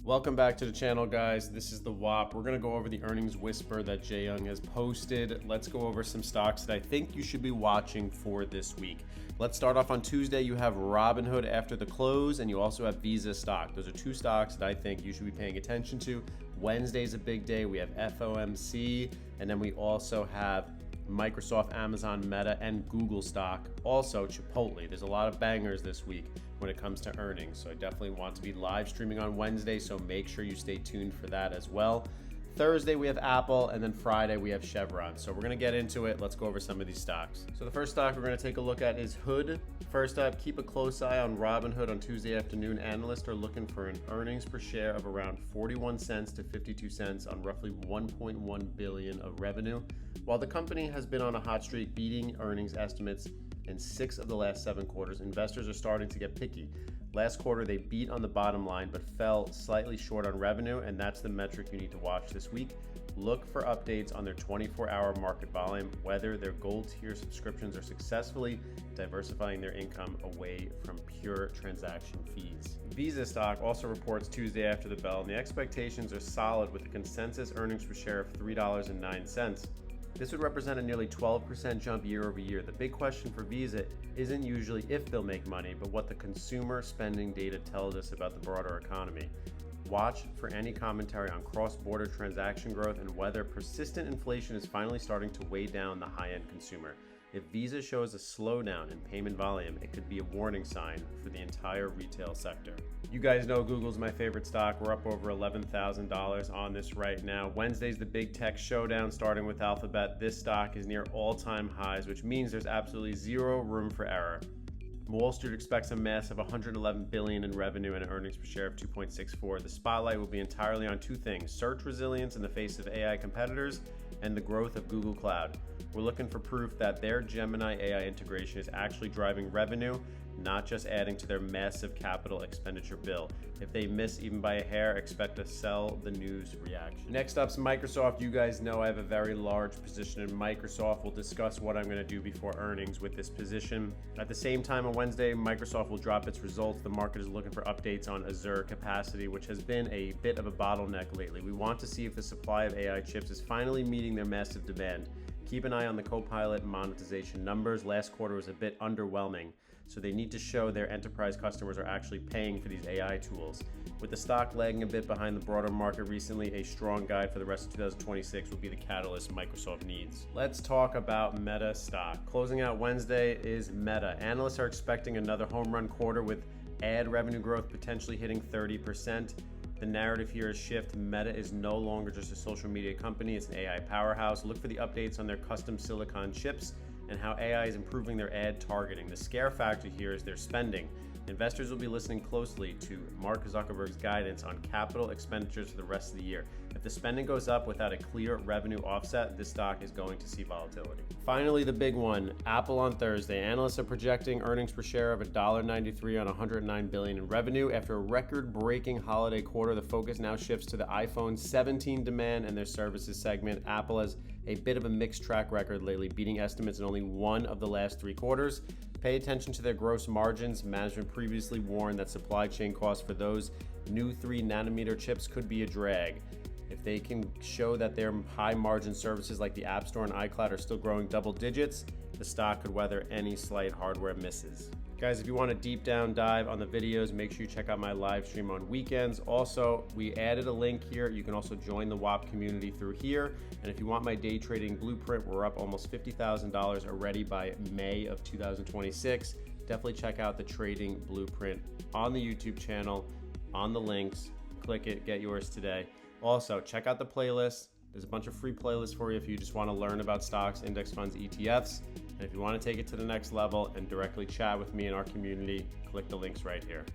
Welcome back to the channel, guys. This is the WAP. We're going to go over the earnings whisper that Jae Young has posted. Let's go over some stocks that I think you should be watching for this week. Let's start off on Tuesday. You have Robinhood after the close, and you also have Visa stock. Those are two stocks that I think you should be paying attention to. Wednesday's a big day. We have FOMC, and then we also have Microsoft, Amazon, Meta, and Google stock. Also, Chipotle. There's a lot of bangers this week when it comes to earnings, so I definitely want to be live streaming on Wednesday, so make sure you stay tuned for that as well. Thursday, we have Apple, and then Friday, we have Chevron. So we're going to get into it. Let's go over some of these stocks. So the first stock we're going to take a look at is Hood. First up, keep a close eye on Robinhood on Tuesday afternoon. Analysts are looking for an earnings per share of around 41 cents to 52 cents on roughly 1.1 billion of revenue. While the company has been on a hot streak beating earnings estimates in 6 of the last 7 quarters, investors are starting to get picky. Last quarter, they beat on the bottom line but fell slightly short on revenue, and that's the metric you need to watch this week. Look for updates on their 24-hour market volume, whether their gold tier subscriptions are successfully diversifying their income away from pure transaction fees. Visa stock also reports Tuesday after the bell, and the expectations are solid with a consensus earnings per share of $3.09. This would represent a nearly 12% jump year over year. The big question for Visa isn't usually if they'll make money, but what the consumer spending data tells us about the broader economy. Watch for any commentary on cross-border transaction growth and whether persistent inflation is finally starting to weigh down the high-end consumer. If Visa shows a slowdown in payment volume, it could be a warning sign for the entire retail sector. You guys know Google's my favorite stock. We're up over $11,000 on this right now. Wednesday's the big tech showdown starting with Alphabet. This stock is near all-time highs, which means there's absolutely zero room for error. Wall Street expects a massive $111 billion in revenue and an earnings per share of 2.64. The spotlight will be entirely on two things: search resilience in the face of AI competitors and the growth of Google Cloud. We're looking for proof that their Gemini AI integration is actually driving revenue, not just adding to their massive capital expenditure bill. If they miss even by a hair, expect to sell the news reaction. Next up's Microsoft. You guys know I have a very large position in Microsoft. We'll discuss what I'm going to do before earnings with this position. At the same time on Wednesday, Microsoft will drop its results. The market is looking for updates on Azure capacity, which has been a bit of a bottleneck lately. We want to see if the supply of AI chips is finally meeting their massive demand. Keep an eye on the Copilot monetization numbers. Last quarter was a bit underwhelming, so they need to show their enterprise customers are actually paying for these AI tools. With the stock lagging a bit behind the broader market recently, a strong guide for the rest of 2026 will be the catalyst Microsoft needs. Let's talk about Meta stock. Closing out Wednesday is Meta. Analysts are expecting another home run quarter with ad revenue growth potentially hitting 30%. The narrative here is shift. Meta is no longer just a social media company, it's an AI powerhouse. Look for the updates on their custom silicon chips and how AI is improving their ad targeting. The scare factor here is their spending. Investors will be listening closely to Mark Zuckerberg's guidance on capital expenditures for the rest of the year. If the spending goes up without a clear revenue offset, this stock is going to see volatility. Finally, the big one, Apple on Thursday. Analysts are projecting earnings per share of $1.93 on $109 billion in revenue. After a record-breaking holiday quarter, the focus now shifts to the iPhone 17 demand and their services segment. Apple has a bit of a mixed track record lately, beating estimates in only one of the last 3 quarters. Pay attention to their gross margins. Management previously warned that supply chain costs for those new 3nm chips could be a drag. If they can show that their high margin services like the App Store and iCloud are still growing double digits, the stock could weather any slight hardware misses. Guys, if you want a deep down dive on the videos, make sure you check out my live stream on weekends. Also, we added a link here. You can also join the WAP community through here. And if you want my day trading blueprint, we're up almost $50,000 already by May of 2026. Definitely check out the trading blueprint on the YouTube channel, on the links. Click it, get yours today. Also, check out the playlist. There's a bunch of free playlists for you if you just want to learn about stocks, index funds, ETFs. And if you want to take it to the next level and directly chat with me in our community, click the links right here.